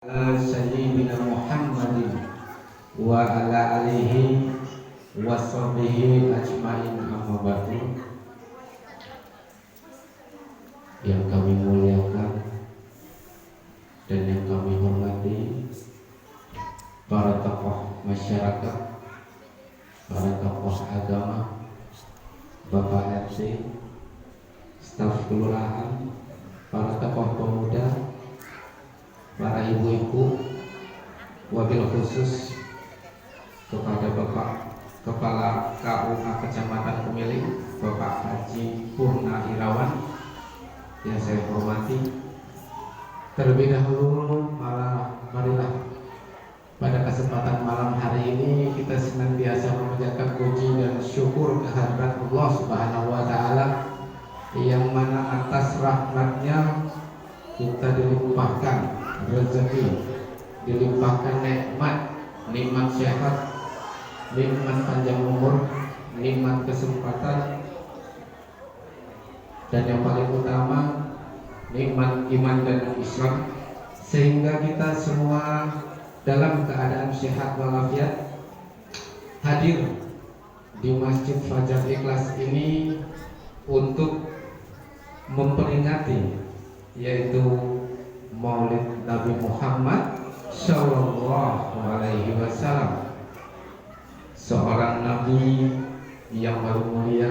Sayyidina Muhammadin wa ala alihi wa sahbihi ajmain, amma ba'du. Yang kami muliakan dan yang kami hormati para tokoh masyarakat, para tokoh agama, Bapak RT, staf kelurahan, para tokoh pemuda, para ibu-ibu, wabil khusus kepada Bapak Kepala KUA Kecamatan Kemiling, Bapak Haji Purna Irawan yang saya hormati. Terlebih dahulu, marilah pada kesempatan malam hari ini kita senantiasa memanjatkan puji dan syukur kehadirat Allah Subhanahu wa Ta'ala, yang mana atas rahmatnya kita dilimpahkan rezeki, dilimpahkan nikmat sehat, nikmat panjang umur, nikmat kesempatan, dan yang paling utama nikmat iman dan Islam, sehingga kita semua dalam keadaan sehat walafiat hadir di Masjid Fajar Ikhlas ini untuk memperingati yaitu Maulid Nabi Muhammad Sallallahu Alaihi Wasallam, seorang Nabi yang baru mulia,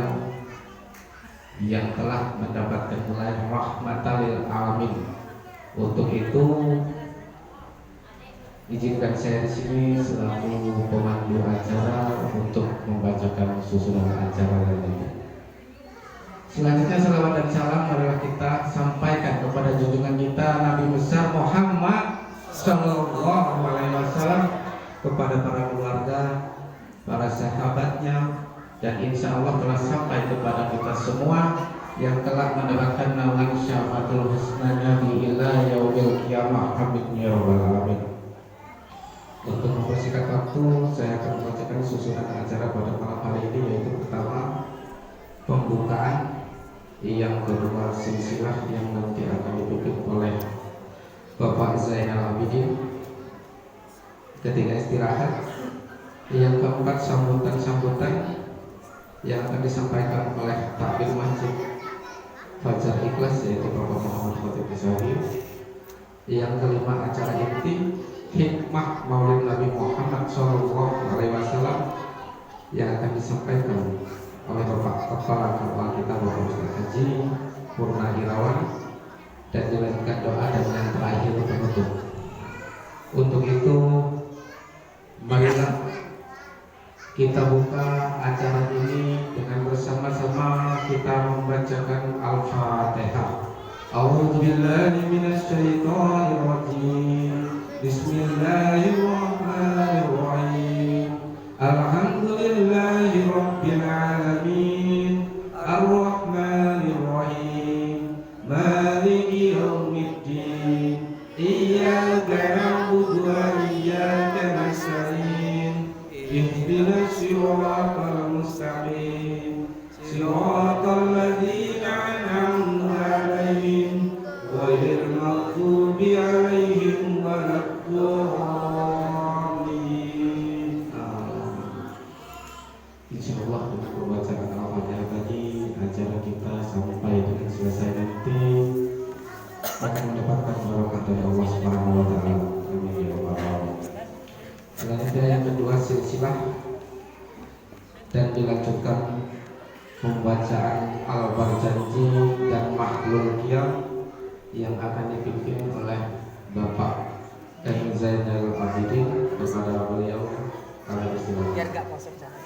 yang telah mendapatkan gelar rahmatan lil alamin. Untuk itu, izinkan saya di sini selaku pemandu acara untuk membacakan susunan acara ini. Selanjutnya salawat dan salam marilah kita sampaikan kepada junjungan kita Nabi besar Muhammad Sallallahu Alaihi Wasallam, kepada para keluarga, para sahabatnya, dan insya Allah telah sampai kepada kita semua yang telah mendapatkan naungan syafaatul husnanya di ila yaumil qiyamah. Amin ya rabbal alamin. Untuk mempersingkat waktu, saya akan membacakan susunan acara pada malam hari ini, yaitu pertama pembukaan, yang kedua silsilah yang nanti akan dipimpin oleh Bapak Zainal Abidin, ketiga istirahat, yang keempat sambutan-sambutan yang akan disampaikan oleh takbir Masjid Fajar Ikhlas yaitu Bapak Muhammad Khatib Isari, yang kelima acara inti hikmah Maulid Nabi Muhammad Sallallahu Alaihi Wasallam yang akan disampaikan oleh Bapak Kepala KUA kita, Bapak Ustaz Haji Purna Irawan, dan dilanjutkan doa dan yang terakhir penutup. Untuk itu, marilah kita buka acara ini dengan bersama-sama kita membacakan Al-Fatihah. A'udzubillahi minasyaitonir rajim. Bismillahirrahmanirrahim. Alhamdulillahi rabbil alamin, ar-rahmanir rahim, maliki yaumiddin, iyyaka na'budu wa iyyaka nasta'in, ihdinas siratal mustaqim, siratal ladzina an'amta 'alaihim ghairil maghdubi 'alaihim waladdallin. Insyaallah dengan pembacaan Al-Fatihah tadi, acara kita sampai dengan selesai nanti akan mendapatkan barokah dari Allah Subhanahu wa Ta'ala. Amin ya rabbal alamin. Selanjutnya yang kedua silsilah, dan dilanjutkan pembacaan Al-Barjanji dan Mahlul Qiyam yang akan dipimpin oleh Bapak Zainal Abidin. Kepada beliau kami persilakan. Biar gak kosong sana.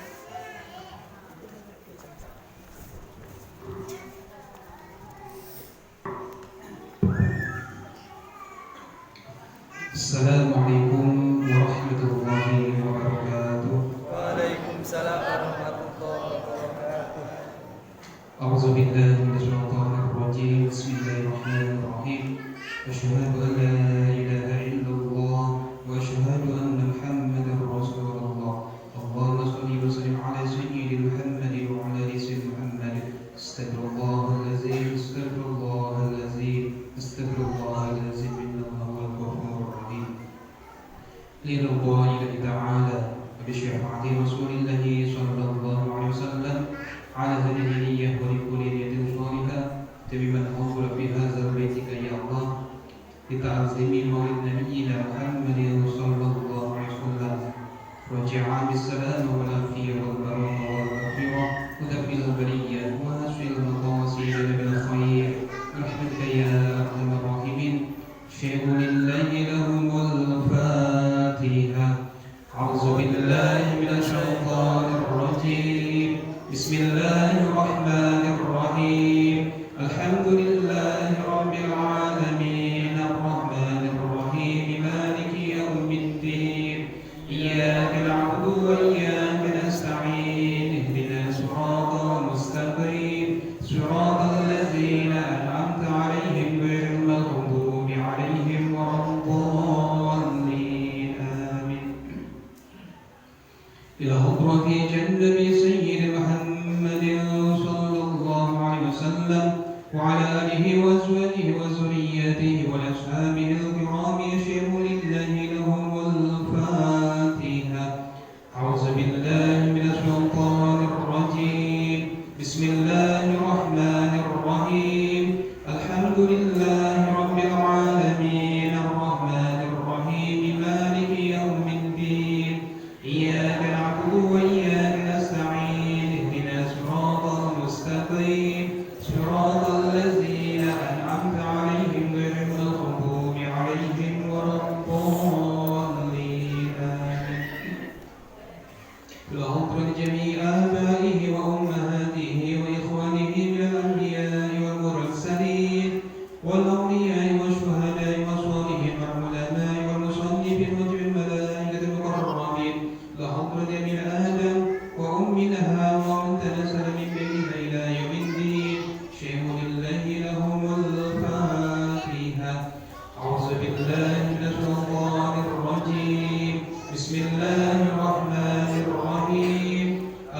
Assalamualaikum warahmatullahi wabarakatuh. Waalaikumsalam warahmatullahi wabarakatuh. A'udzu billahi minasyaitonir rajim. Bismillahirrahmanirrahim. Asyhadu an la ilaha illallah wa asyhadu anna Muhammadar Rasulullah. Allahumma shalli wa sallim ala sayyidina Muhammad wa ala ali sayyidina Muhammad. Astaghfirullahalazim, astaghfirullahalazim, astaghfirullahalazim, innahu huwal ghafurur rahim. لرضا الله تعالى وبشفاعة رسول الله صلى الله عليه وسلم على هذه النية ولكل نية صالحة بمن حضر في هذا البيت يا الله لتعظيم مولد نبينا محمد صلى الله عليه وسلم رجعا بالسلام والعافية والبركة والمغفرة ودفع البرية وحسن المقاصد بالخير برحمتك يا أرحم الراحمين. شيء لله لهم الفاتحة. أعوذ بالله من الشيطان الرجيم. بسم الله الرحمن الرحيم. الحمد لله رب العالمين الرحمن الرحيم مالك يوم الدين إياك نعبد وإياك نستعين اهدنا الصراط المستقيم صراط الذين أنعمت عليهم غير المغضوب عليهم ولا الضالين آمين. إلى حضرة جنة سيد محمد صلى الله عليه وسلم وعلى آله وأزواجه وذريته وأصحابه الكرام يشهد لله لهم الفاتحة. أعوذ بالله من الشيطان الرجيم. بسم الله الرحمن الرحيم. الحمد لله رب العالمين الرحمن الرحيم مالك يوم الدين إياك نعبد وإياك نستعين اهدنا الصراط المستقيم صراط الذين أنعمت عليهم غير المغضوب عليهم ولا الضالين آمين. لحضرة جميع آبائه وأمهاته وإخوانه من الأنبياء والمرسلين والأولياء والشهداء والصالحين والعلماء والمصنفين وجميع الملائكة المقربين لحضرة جميع آدم وأمنا هاوى ومن تنزل من بينها إلى يوم الدين شيء لله لهم الفاتحة. أعوذ بالله من الشيطان الرجيم. بسم الله الرحمن الرحيم.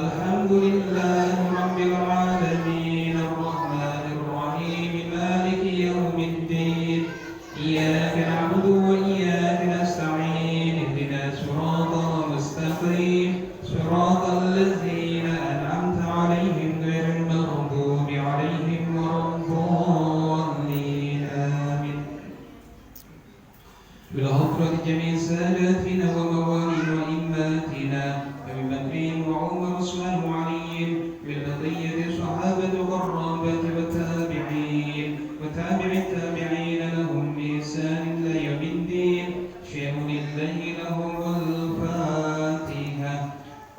الحمد لله رب العالمين الرحمن الرحيم مالك يوم الدين إياك نعبد وإياك نستعين اهدنا الصراط المستقيم صراط الذين أنعمت عليهم غير المغضوب عليهم ولا الضالين آمين. بحضرة جميع ساداتنا وموالينا وإماتنا أبي بكر وعمر وعثمان وعلي بالبقية الصحابة والقرابة والتابعين وتابع التابعين لهم بإحسان إلى يوم الدين شيء لله لهم الفاتحة.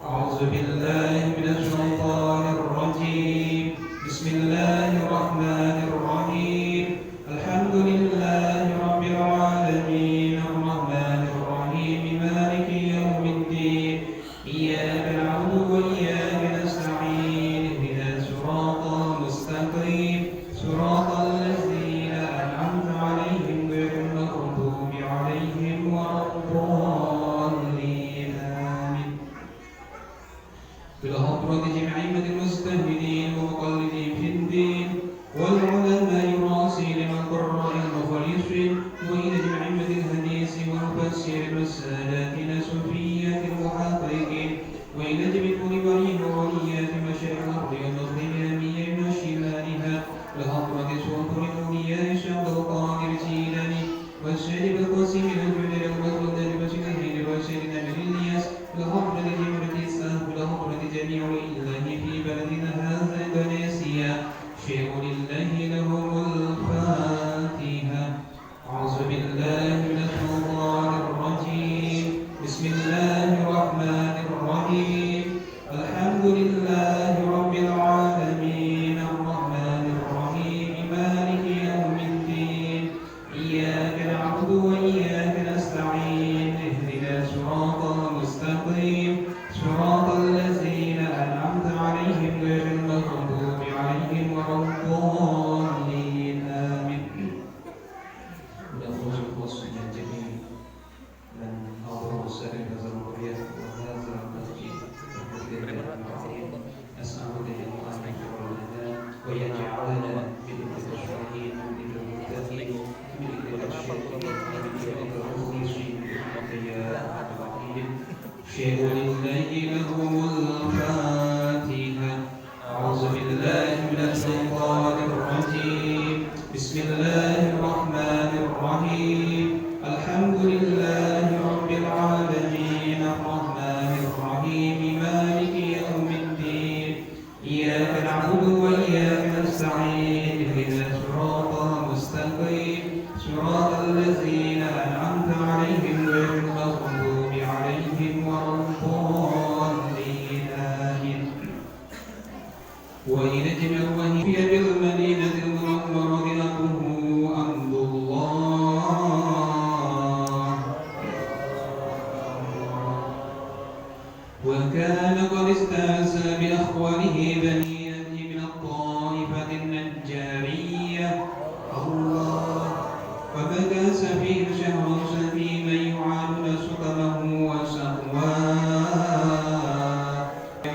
أعوذ بالله من الشيطان الرجيم. بسم الله الرحمن الرحيم. الحمد لله رب العالمين الرحمن الرحيم مالك يوم الدين إياك نعبد وإياك نستعين اهدنا الصراط المستقيم صراط الذين أنعمت عليهم غير المغضوب عليهم ولا الضالين آمين. بالحضرة جميع المستهدين ومقلدين في الدين والعلماء الراسين والقراء المخلصين وإلى جميع الحديث والمفسر والسادات الصوفيات المحققين وإلى جميع الكبارين ووليات مشايخ الأرض والأرض الأمية من شمالها لحضرة سلطان الأولياء الشيخ القادر الجيلاني والشيخ القاسم الجلال والغدار وسيدنا وسيدنا من الياس لحضرة جمهورية الإسلام ولحضرة جميع الله في بلدنا هذا إندونيسيا شيء لله لهم الفاتحة. أعوذ بالله من الشيطان الرجيم. شيء لله لهم الفاتحة. أعوذ بالله من الشيطان الرجيم. بسم الله الرحمن الرحيم. الحمد لله رب العالمين الرحمن الرحيم مالك يوم الدين. إياك نعبد وإياك نستعين. اهدنا الصراط المستقيم صراط الذين أنعمت عليهم غير المغضوب عليهم ولا الضالين. آمين. وإذا اجمعوا في بالمدينة المنورة أبوه أمر الله. وكان قد استهزأ بأخوانه بني نجم من الطائفة النجارية. الله. وبكى سفيه شهر سميما يعانون سقمه وسقواه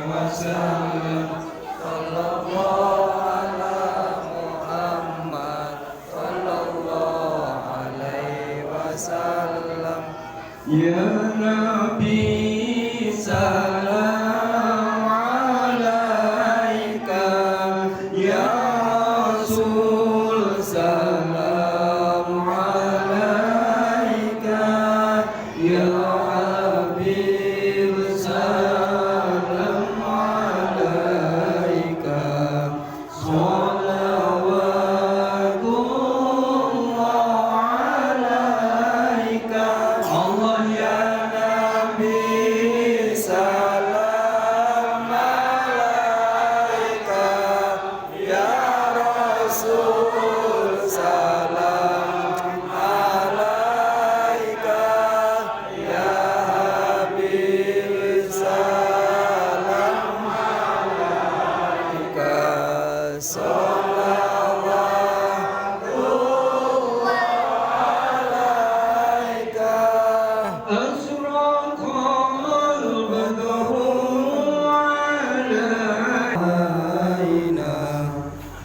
وسلم. Sallallahu ala Muhammad sallallahu alaihi wasallam. Ya Nabi salam alaika, ya Rasul salam alaika, ya Habib salam alaika. Salawatullah alaika. Allah ya Nabi salam alaika, ya Rasul salam alaika, ya Habib salam alaika. أشرق البدر علينا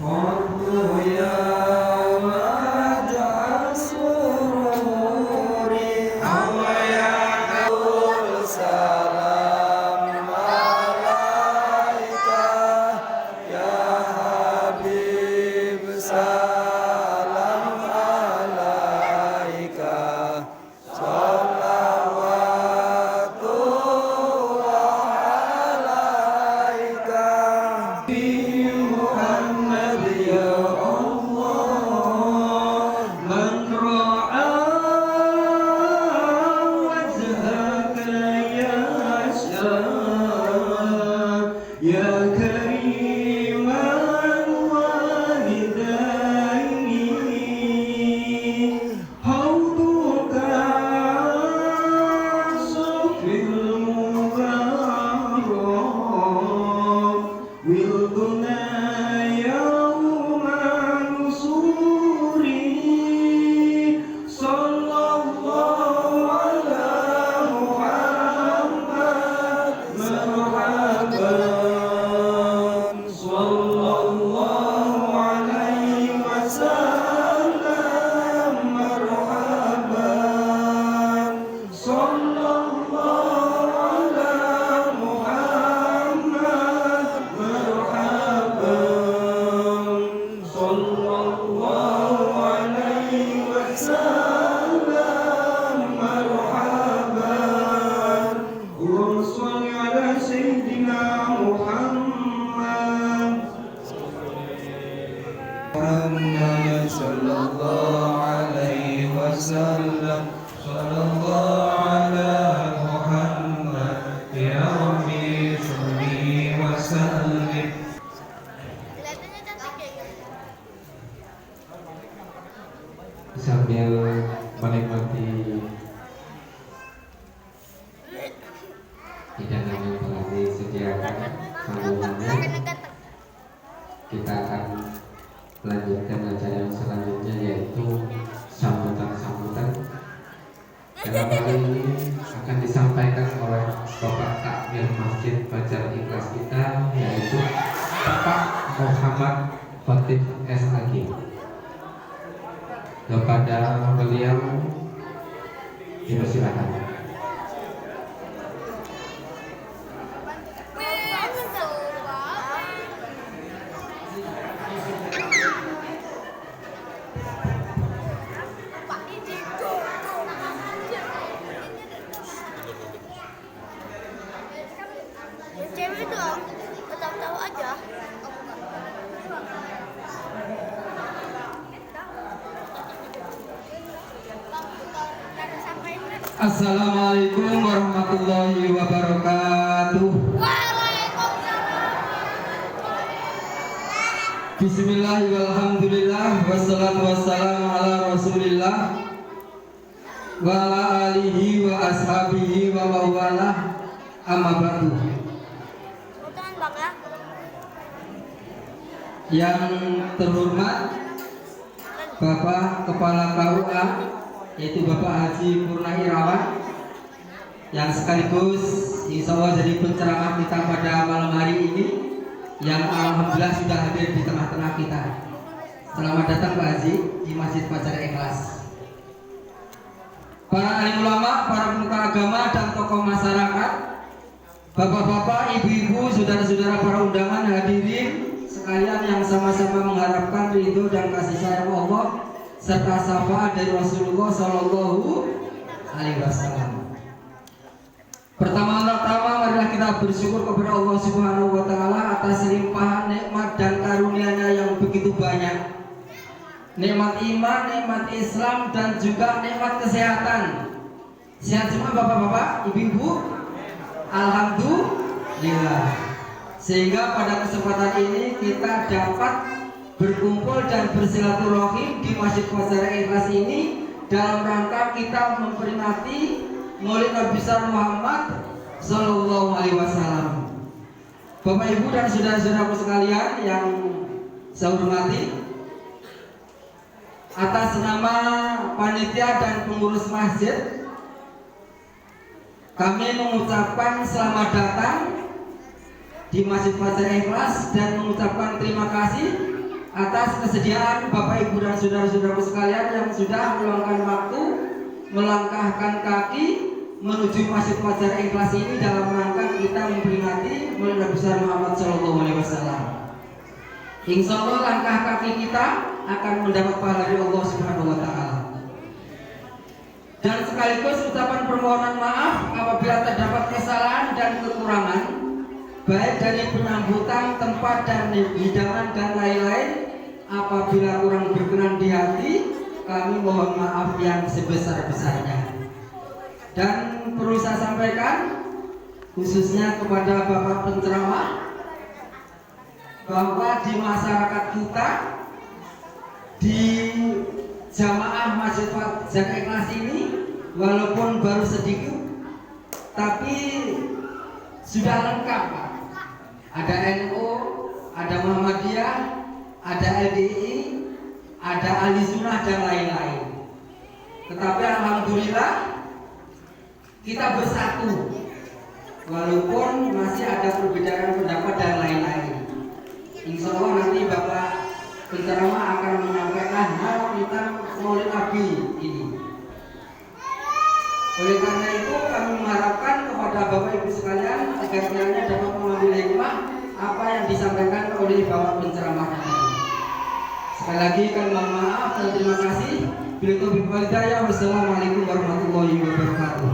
والضياء مدى السرور. الله يا رسول سلام عليك، يا حبيب سلام عليك. محمد يا الله. من رأى وجهك يشاء، يا كريم الوالدين. حوضك صفي المبارك ولدنا يوم نصوري. صلى الله على محمد مرحبا. صلى الله عليه وسلم مرحبا. صلى الله على محمد مرحبا. صلى الله عليه وسلم مرحبا. اللهم صل على سيدنا محمد. محمد صلى الله عليه وسلم. صلى الله على محمد يا ربي صل وسلم. Sambil menikmati hidangan yang telah disediakan sambungannya, kita akan melanjutkan acara yang selanjutnya, yaitu sambutan-sambutan. Dalam hal ini akan disampaikan oleh Bapak Takmir Masjid Fajar Ikhlas kita, yaitu Bapak Muhammad Khatib SAG. Kepada beliau dipersilakan. dong, tahu-tahu aja. Assalamualaikum warahmatullahi wabarakatuh. Bismillahirrahmanirrahim. Wassalatu wassalamu ala rasulillah wa ala alihi wa ashabihi wa mawalah, amma ba'du. Yang terhormat Bapak Kepala KUA, yaitu Bapak Haji Purna Irawan, yang sekaligus insya Allah jadi penceramah kita pada malam hari ini, yang alhamdulillah sudah hadir di tengah-tengah kita. Selamat datang Pak Haji di Masjid Fajar Ikhlas. Para alim ulama, para pemuka agama dan tokoh masyarakat, bapak-bapak, ibu-ibu, saudara-saudara para undangan hadirin sekalian yang sama-sama mengharapkan ridho dan kasih sayang Allah serta syafaat dari Rasulullah Shallallahu Alaihi Wasallam. Pertama-tama marilah kita bersyukur kepada Allah Subhanahu Wa Taala atas limpahan nikmat dan karunia-Nya yang begitu banyak. Nikmat iman, nikmat Islam, dan juga nikmat kesehatan. Sehat semua bapak-bapak, ibu-ibu? Alhamdulillah. Sehingga pada kesempatan ini kita dapat berkumpul dan bersilaturahim di Masjid Fajar Ikhlas ini dalam rangka kita memperingati Maulid Nabi besar Muhammad Sallallahu Alaihi Wasallam. Bapak Ibu dan saudara-saudaraku sekalian yang saya hormati, atas nama panitia dan pengurus masjid, kami mengucapkan selamat datang di Masjid Fajar Ikhlas dan mengucapkan terima kasih atas kesediaan Bapak Ibu dan saudara-saudaraku sekalian yang sudah meluangkan waktu, melangkahkan kaki menuju Masjid Fajar Ikhlas ini dalam rangka kita memperingati Maulid Nabi besar Muhammad Sallallahu Alaihi Wasallam. Insya Allah langkah kaki kita akan mendapat pahala dari Allah Subhanahu Wa Taala. Dan sekaligus ucapan permohonan maaf apabila terdapat kesalahan dan kekurangan, baik dari penyambutan, tempat dan hidangan dan lain-lain. Apabila kurang berkenan di hati, kami mohon maaf yang sebesar-besarnya. Dan perlu saya sampaikan khususnya kepada Bapak penceramah, bahwa di masyarakat kita, di jamaah Masjid Fajar Ikhlas ini, walaupun baru sedikit tapi sudah lengkap Pak. Ada NU, ada Muhammadiyah, ada LDI, ada Ahli Sunnah dan lain-lain. Tetapi alhamdulillah kita bersatu, walaupun masih ada perbedaan pendapat dan lain-lain. Insya Allah nanti Bapak penceramah akan menyampaikan hal tentang Maulid Nabi ini. Oleh karena itu kami mengharapkan kepada Bapak Ibu sekalian agar kiranya dapat mengambil hikmah apa yang disampaikan oleh Bapak penceramah ini. Sekali lagi kami mohon maaf dan terima kasih. Bila taufiq wal hidayah. Wassalamualaikum warahmatullahi wabarakatuh.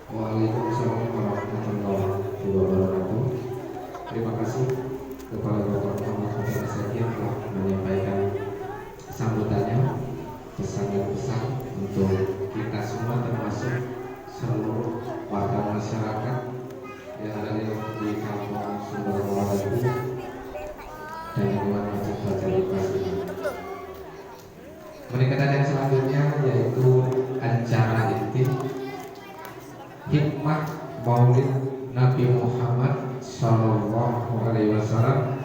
Waalaikumsalam warahmatullahi wabarakatuh. Terima kasih kepada Bapak Muhammad Hasan yang telah menyampaikan sambutannya, pesan-pesan untuk kita semua termasuk seluruh warga masyarakat yang ada di kampung Sumber Wawasan dan lingkungan Masjid Fajar Ikhlas ini. Meningkatkan yang selanjutnya yaitu acara inti hikmah Maulid Nabi Muhammad Sallallahu Alaihi Wasallam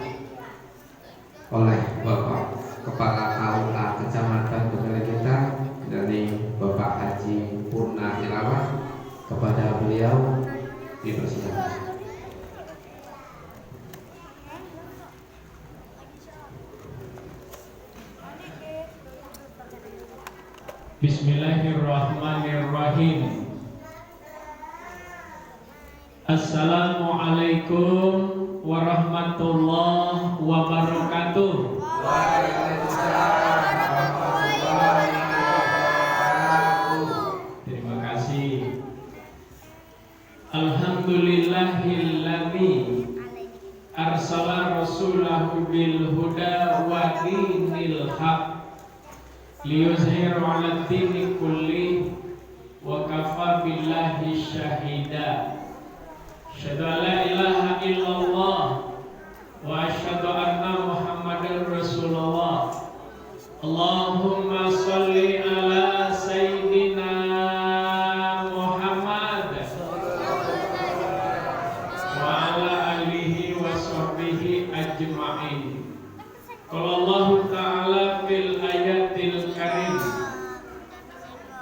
oleh Bapak Kepala KUA Kecamatan Bengkale kita dari Bapak Haji Purna Irawan. Kepada beliau dipersilakan. Bismillahirrahmanirrahim. Assalamualaikum warahmatullahi wabarakatuh. Waalaikumsalam arsala rasulahu bil huda wa dinil haq liyuzhiru 'ala dini kulli wa kafa billahi syahida. Asyhadu an la ilaha illallah wa asyhadu anna Muhammadar Rasulullah. Allahumma sholli ala sayyidina Muhammad wa ala alihi wa sahbihi ajma'in. Qala Allah ta'ala fil ayatil karim,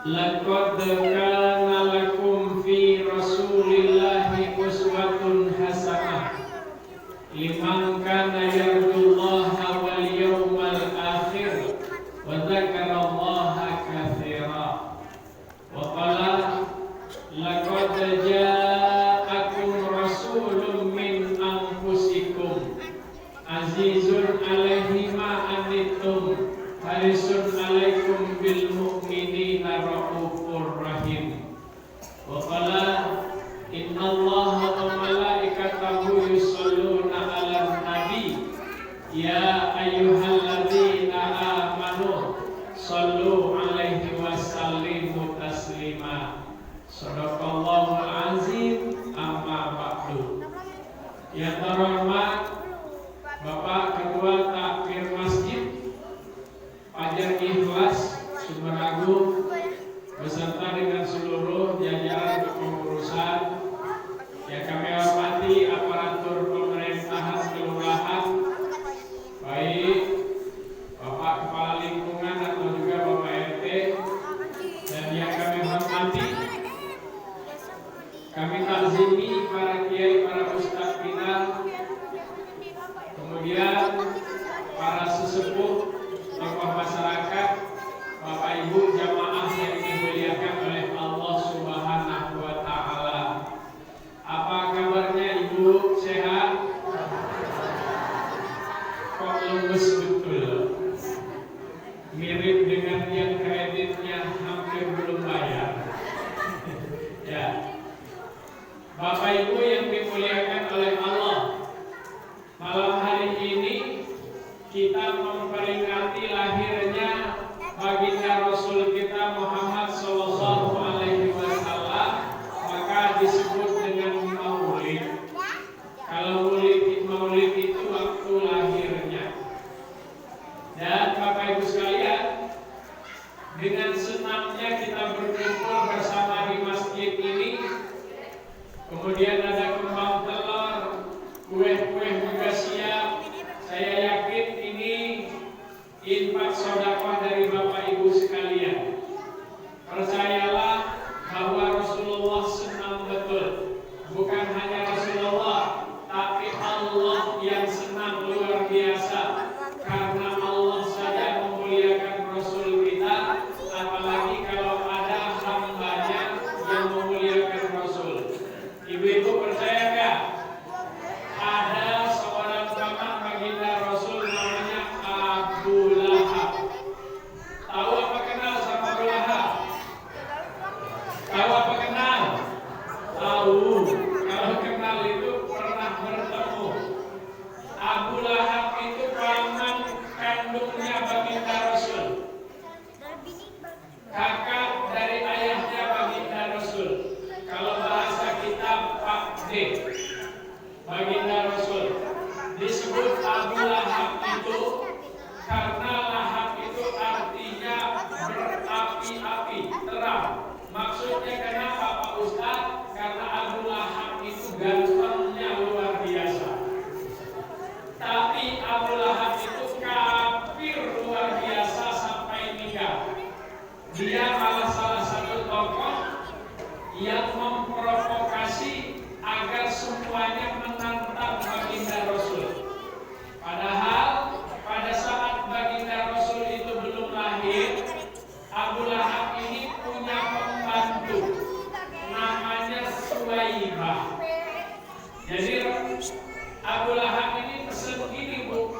laqad kana lakum fi rasulillahi uswatun hasanah liman kana yarjullaha wal yawmal akhir wa dzakarallaha katsira. Wa qala laqad ja'akum rasulun min anfusikum azizun 'alaihi ma anittum harisun 'alaikum bil mu'minina raufur rahim. Wa qala innallaha wa malaikatahu yusholluna 'alan nabi ya ayyuhalladzina amanu shallu 'alaihi wa sallimu taslima. Shadaqallahul azim. Amma ba'du. Yang terhormat Bapak Ketua Takmir Masjid Fajar Ikhlas Sumeragung beserta dengan seluruh jajaran kepengurusan yang kami hormati, aparatur pemerintahan kelurahan, baik Bapak Kepala Lingkungan atau juga Bapak RT, dan yang kami hormati, kami takzimi para kiai, para ustadz kita, kemudian para sesepuh, tokoh masyarakat, Bapak Ibu jamaah yang dimuliakan oleh Allah Subhanahu wa taala. Apa kabarnya Ibu? Sehat? Kok lemes betul? Mirip dengan yang kreditnya hampir belum bayar. Ya. Bapak Ibu yang dimuliakan oleh Allah, malam hari ini kita memperingati lahirnya baginda Rasul kita Muhammad sallallahu alaihi wasallam, maka disebut dengan Maulid. Kalau Maulid itu waktu lahirnya. Dan Bapak Ibu sekalian, dengan senangnya kita berkumpul bersama di masjid ini. Kemudian ada kembang telur, kue-kue juga siap. Saya yakin ini infak sedekah dari Bapak Ibu sekalian. Percayalah bahwa Rasulullah senang betul. Bukan hanya Rasulullah, tapi Allah yang senang luar biasa. Karena Allah saja memuliakan Rasul kita, apalagi kalau ada hambanya yang memuliakan Rasul. Ibu-ibu percaya gak? Ada seorang paman baginda Rasul namanya Abu Lahab. Tahu apa kenal sama Abu Lahab? Tahu apa kenal? Tahu. Kalau kenal itu pernah bertemu. Abu Lahab itu paman kandungnya baginda Rasul, kakak dari ayahnya baginda Rasul. Kalau bahasa kita Pak D, baginda Rasul. Disebut Abu Lahab itu karena lahap itu artinya berapi-api, terang. Maksudnya kenapa Pak Ustaz? Karena Abu Lahab itu gantengnya luar biasa. Tapi Abu Lahab itu kafir luar biasa sampai meninggal. Dia malah salah satu tokoh yang memprovokasi agar semuanya menantang baginda Rasul. Padahal pada saat baginda Rasul itu belum lahir, Abu Lahab ini punya pembantu namanya Suwaibah. Jadi Abu Lahab ini pesen gini, Bu.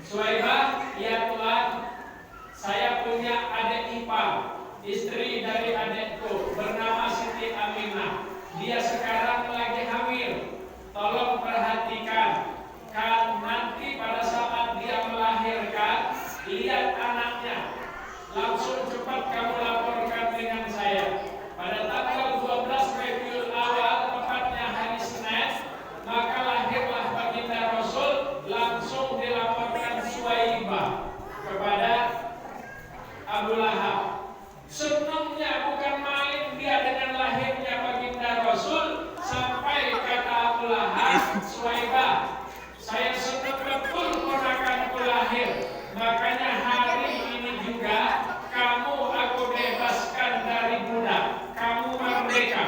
Suwaibah, ya Tuhan, saya punya adik ipar, istri dari adikku bernama Siti Aminah. Dia sekarang lagi hamil. Tolong perhatikan langsung cepat kamu laporkan dengan saya. Pada tanggal 12 Rabiul Awal, tepatnya hari Senin, maka lahirlah baginda Rasul, langsung dilaporkan Suwaibah kepada Abu Lahab. Senangnya bukan main dia dengan lahirnya baginda Rasul, sampai kata Abu Lahab, Suwaibah, saya senang betul ponakanku lahir, makanya hari ini juga kamu aku bebaskan dari budak, kamu merdeka.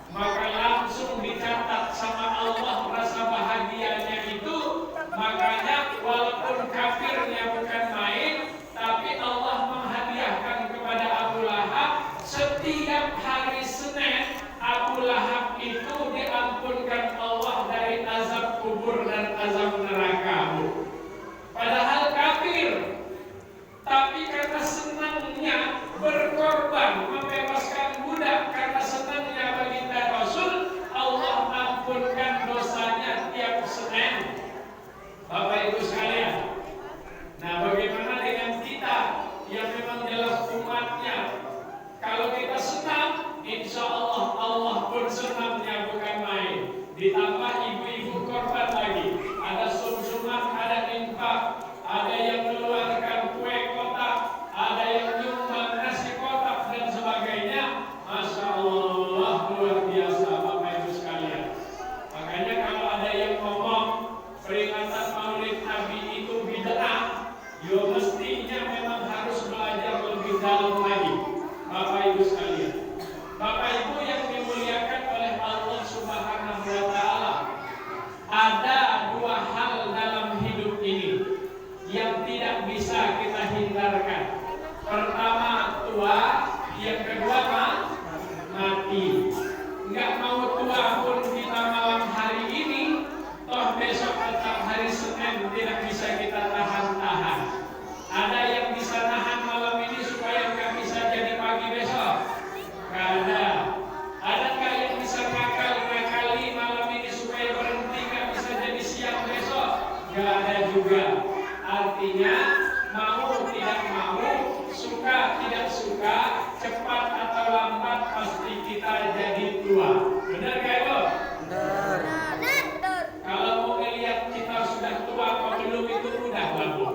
Maka langsung dicatat sama Allah rasa bahagianya itu. Makanya walaupun kafirnya bukan main, tapi Allah menghadiahkan kepada Abu Lahab setiap hari Senin, Abu Lahab itu diampunkan Allah dari azab kubur dan azab neraka. Padahal kafir, tapi karena senangnya berkorban membebaskan budak, karena senangnya baginda Rasul, Allah ampunkan dosanya tiap Senin. Bapak Ibu sekalian, nah bagaimana dengan kita yang memang jelas umatnya? Kalau kita senang, insya Allah Allah pun senangnya bukan main. Ditambah ibu-ibu korban lagi, ada sum-suman, ada infak, ada yang mengeluarkan kue kotak, ada yang nyumbang nasi kotak dan sebagainya. Masya Allah, luar biasa Bapak Ibu sekalian. Makanya kalau ada yang ngomong peringatan Maulid Nabi itu bid'ah, ya mestinya memang harus belajar lebih dalam lagi. Bapak Ibu sekalian, Bapak Ibu yang dimuliakan oleh Allah Subhanahu wa Ta'ala, ada dua hal dalam hidup ini yang tidak bisa kita hindarkan. Pertama tua, yang kedua mati. Nggak mau tua pun kita malam hari ini, toh besok tetap hari Senin tidak bisa kita tahan-tahan. Ada yang bisa nahan malam ini supaya nggak bisa jadi pagi besok? Nggak ada. Ada nggak yang bisa ngakali malam ini supaya berhenti nggak bisa jadi siang besok? Nggak ada juga. Artinya mau tidak mau, suka tidak suka, cepat atau lambat pasti kita jadi tua. Benar nggak Ibu? Benar. Kalau mau melihat kita sudah tua atau belum itu mudah lah Bu.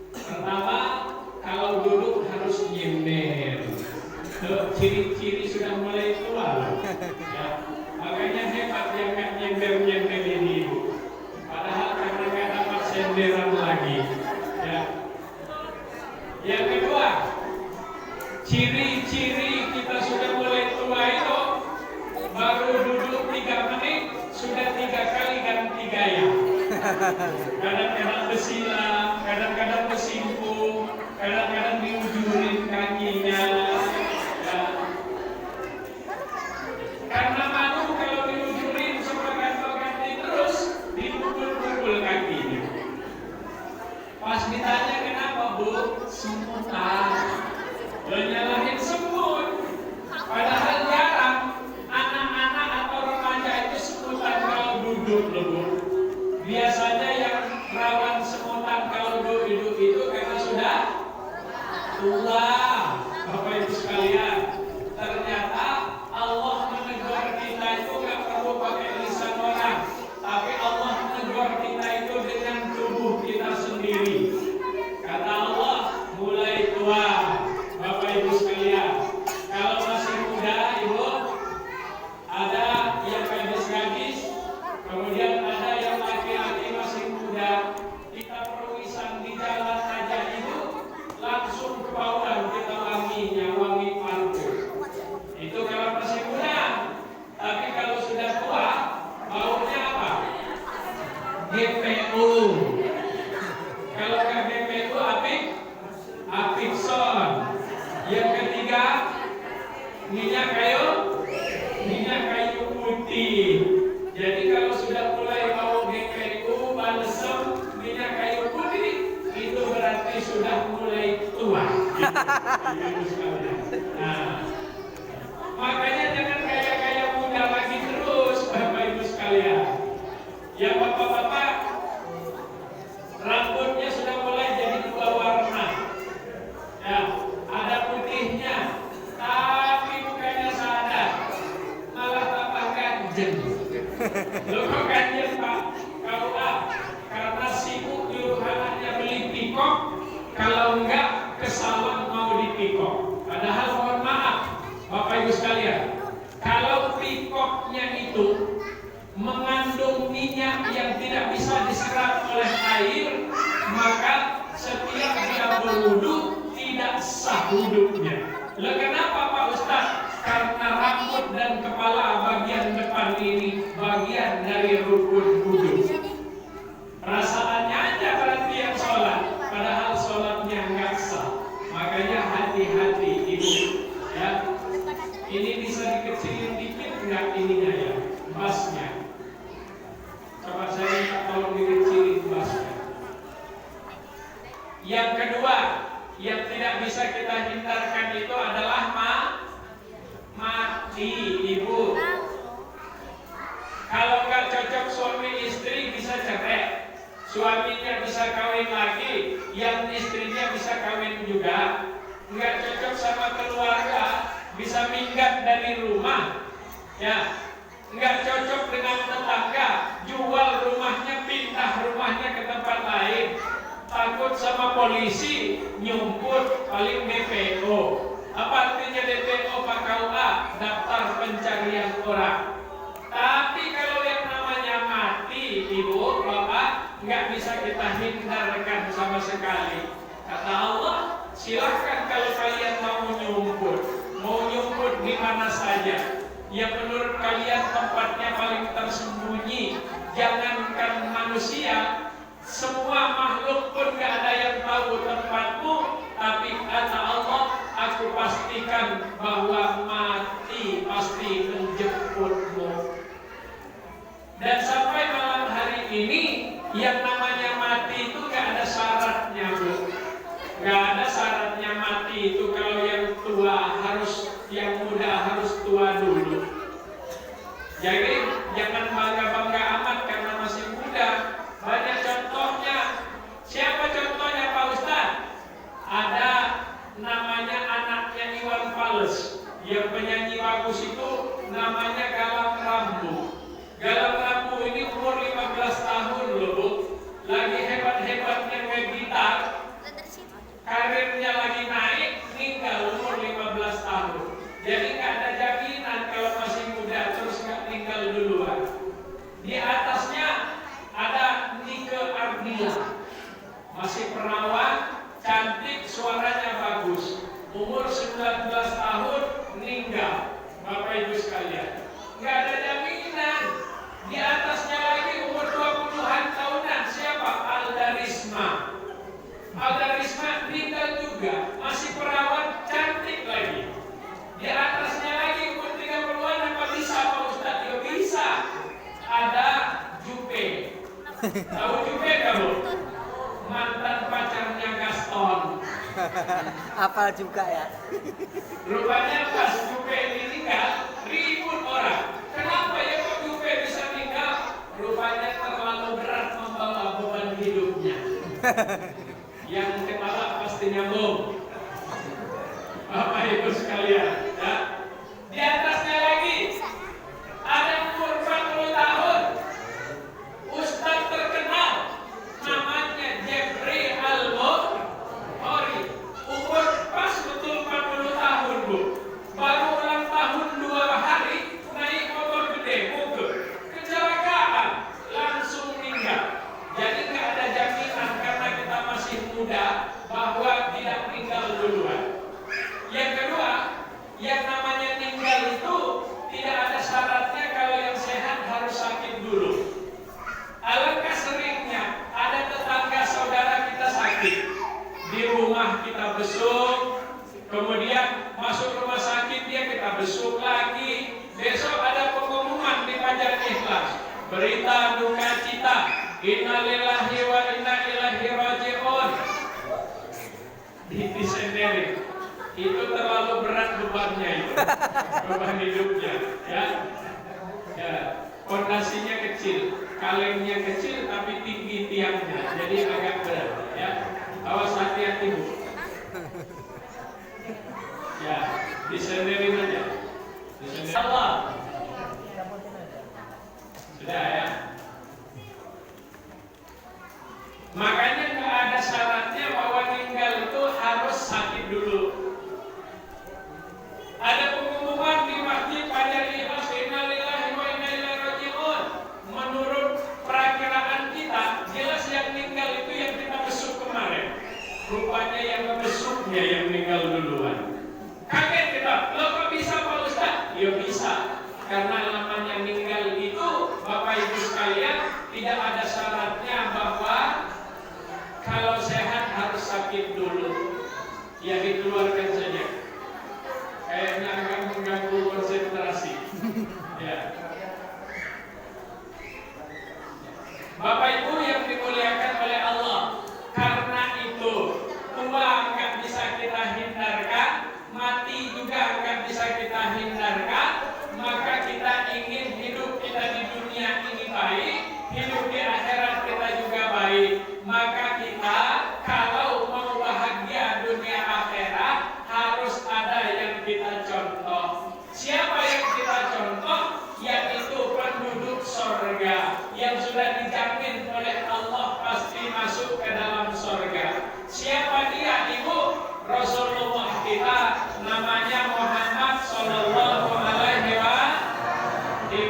Pertama, kalau duduk harus nyender. Ciri-ciri sudah mulai tua. Ya. Makanya hebat yang nggak nyender ini. Padahal karena nggak dapat senderan lagi. Ya. Yang kedua, ciri-ciri kita sudah mulai tua itu baru duduk 3 menit sudah 3 kali ganti gaya. Kadang-kadang bersilang, kadang-kadang bersimpu, kadang-kadang diujurin kakinya. Ya. Karena malu kalau diujurin sama ganti terus dipukul-pukul kakinya. Pas ditanya kenapa Bu, semutan. Nyalahin semut. Padahal jarang anak-anak atau remaja itu semutan kalau duduk loh Bu. Biasanya yang rawan semutan kalau duduk itu karena sudah tua. Bapak Ibu sekalian, ternyata Allah menegur kita itu gak perlu pakai lisan orang, tapi Allah menegur kita itu dengan tubuh kita sendiri. Kata Allah, mulai tua. Bapak Ibu sekalian, kalau masih muda Ibu, ada yang gadis-gadis, kemudian ada yang laki-laki masih muda. Kita peruisan di jalan aja Ibu, langsung ke bawah kita wanginya, wangi parfum. Itu kalau masih muda. Tapi kalau sudah tua, baunya apa? GPU. Kalau ke GPU Apikson. Yang ketiga, minyak kayu putih. Jadi kalau sudah mulai bau GPU, balsem, minyak kayu putih, itu berarti sudah mulai tua. Nah, makanya jangan gaya-gaya muda lagi terus, Bapak Ibu sekalian. Ya bapak-bapak, rambutnya sudah mulai jadi 2 warna. Ya, kalau enggak kesalahan mau dipikok. Padahal mohon maaf Bapak Ibu sekalian, kalau pikoknya itu mengandung minyak yang tidak bisa diserap oleh air, maka setiap dia berwudu tidak sah wudhunya. Lah kenapa Pak Ustaz? Karena rambut dan kepala bagian depan ini bagian dari rukun wudu. Rasaannya aja berarti yang sholat, padahal sholatnya nggak sah. Makanya hati-hati ibu, ya. Ini bisa dikecilin dikit nggak ininya ya, basnya. Coba saya minta tolong dikecilin basnya. Yang kedua, yang tidak bisa kita hindarkan itu adalah mati, ibu. Kalau nggak cocok suami istri bisa cerai, suaminya bisa kawin lagi, yang istrinya bisa kawin juga. Nggak cocok sama keluarga, bisa minggat dari rumah, ya. Nggak cocok dengan tetangga, jual rumahnya, pindah rumahnya ke tempat lain. Takut sama polisi, nyumput, paling DPO. Apa artinya DPO Pak KUA? Daftar pencarian orang. Tapi kalau yang namanya mati, ibu, bapak, nggak bisa kita hindarkan sama sekali. Kata Allah, silahkan kalau kalian mau nyumput di mana saja. Yang menurut kalian tempatnya paling tersembunyi. Jangankan manusia, semua makhluk pun gak ada yang tahu tempatmu. Tapi kata Allah, aku pastikan bahwa mati pasti menjemputmu. Dan sampai malam hari ini, yang namanya mati itu gak ada syaratnya, Bu. Gak ada syaratnya mati itu. Kalau yang tua harus, yang muda harus tua dulu. Jadi jangan bangga-bangga amat karena masih muda. Banyak contohnya. Siapa contohnya Pak Ustaz? Ada namanya anaknya Iwan Fals. Yang penyanyi bagus itu namanya Galang Rambu. Galang Rambu ini umur 15 tahun loh, Bu. Lagi hebat-hebatnya main gitar. Karirnya lagi naik, meninggal umur 15 tahun. Jadi nggak ada jaminan kalau masih muda terus nggak meninggal duluan. Di atasnya ada Nike Ardila, masih perawan, cantik, suaranya bagus. Umur 19 tahun meninggal. Bapak Ibu sekalian, nggak ada jaminan. Di atasnya lagi umur 20-an tahunan, siapa? Alda Risma. Alda Risma meninggal juga, masih perawan, cantik lagi. Di atasnya lagi umur 30-an, apa bisa Pak Ustaz? Ya bisa. Ada Jupe. Tahu Jupe kamu? Mantan pacarnya Gaston. Apal juga ya. Rupanya pas Jupe meninggal, ribut orang. Kenapa ya kok Jupe bisa meninggal? Rupanya terlalu berat membawa beban hidupnya. Yang kepala pasti nyambung. Bapak Ibu sekalian, ya. Di atasnya lagi ada umur 40 tahun, Ustadz terkenal, namanya Jeffrey Al-Mohori. Umur pas betul 40 tahun, Bu. Baru ulang tahun 2 hari, naik motor gede, mogok, kecelakaan, langsung meninggal. Jadi nggak ada jaminan karena kita masih muda bahwa tidak meninggal duluan. Yang kedua, yang namanya meninggal itu tidak ada syaratnya. Kalau yang sehat harus sakit dulu. Alangkah seringnya ada tetangga saudara kita sakit, di rumah kita besuk, kemudian masuk rumah sakit dia kita besuk lagi. Besok ada pengumuman di Fajar Ikhlas, berita duka cita, innalillahi wa inna ilaihi raji'un. Disendiri. Itu terlalu berat bebannya itu, beban hidupnya, ya. Ya, fondasinya kecil, kalengnya kecil tapi tinggi tiangnya, jadi agak berat, ya. Awas hati-hati, Bu. Ya, disenderin aja. Disenderin. Allah. Sudah ya. Makanya nggak ada syaratnya bahwa meninggal rupanya yang membesuknya yang meninggal duluan. Kaget kita, lo kok bisa Pak Ustaz? Ya bisa, karena namanya meninggal itu Bapak Ibu sekalian tidak ada syaratnya bahwa kalau sehat harus sakit dulu. Ya dikeluarkan saja. Kayaknya akan mengganggu konsentrasi. Ya. Bapak Ibu yang dimuliakan oleh Allah, karena itu tua nggak bisa kita hindarkan, mati juga nggak bisa kita hindarkan, maka kita ingin hidup kita di dunia ini baik, hidup di akhirat kita juga baik. Maka kita kalau mau bahagia dunia akhirat harus ada yang kita contoh. Siapa yang kita contoh? Yaitu penduduk sorga yang sudah dijamin oleh Allah pasti masuk ke dalam sorga. Siapa dia, Ibu? Rasulullah kita, namanya Muhammad Sallallahu Alaihi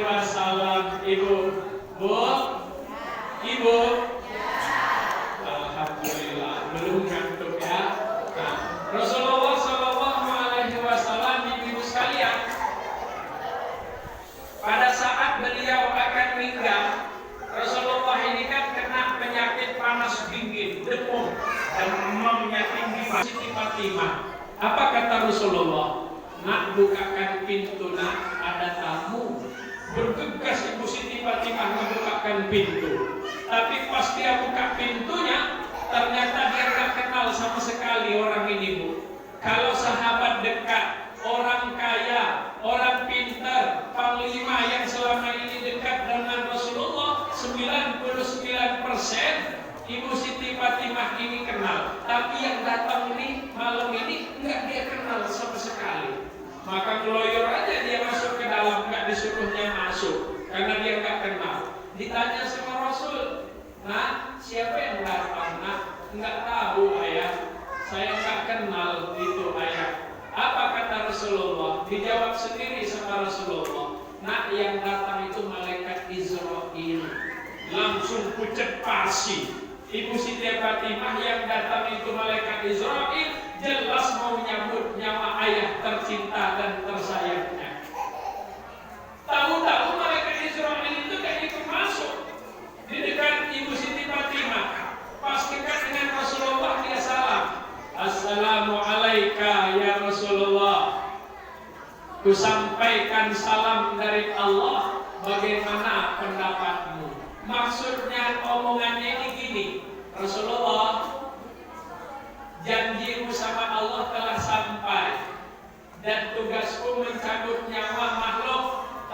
Wasallam. Ibu, Bu, Ibu, alhamdulillah belum ngantuk ya. Nah, Rasulullah Sallallahu Alaihi Wasallam, ibu sekalian, pada saat beliau akan meninggal, Rasulullah ini kan kena penyakit panas dingin, demam, dan demamnya tinggi. Siti Fatimah, apa kata Rasulullah? Nak, bukakan pintu, nak, ada tamu. Bergegas Ibu Siti Fatimah membukakan pintu. Tapi pas dia buka pintunya, ternyata dia nggak kenal sama sekali orang ini, Bu. Kalau sahabat dekat, orang kaya, orang pintar, panglima yang selama ini dekat dengan Rasulullah, 99% Ibu Siti Fatimah ini kenal. Tapi yang datang ini malam ini enggak dia kenal sama sekali. Maka ngeloyor aja dia masuk ke dalam, enggak disuruhnya masuk karena dia enggak kenal. Ditanya sama Rasul, "Nah, siapa yang datang, nak?" "Enggak tahu, ayah. Saya enggak kenal itu, ayah." Apa kata Rasulullah? Dijawab sendiri sama Rasulullah, "Nak, yang datang itu malaikat Israil." Langsung pucet pasi. Ibu Siti Fatimah yang datang itu malaikat Israil, jelas mau nyambut nyawa ayah tercinta dan tersayangnya. Tahu-tahu malaikat Israil itu gak ikut masuk di dekat Ibu Siti Fatimah. Pas dekat dengan Rasulullah dia salam, "Assalamualaikum ya Rasulullah." Kusampaikan salam dari Allah, bagaimana pendapatmu? Maksudnya omongannya ini gini, Rasulullah, janjimu sama Allah telah sampai, dan tugasku mencabut nyawa makhluk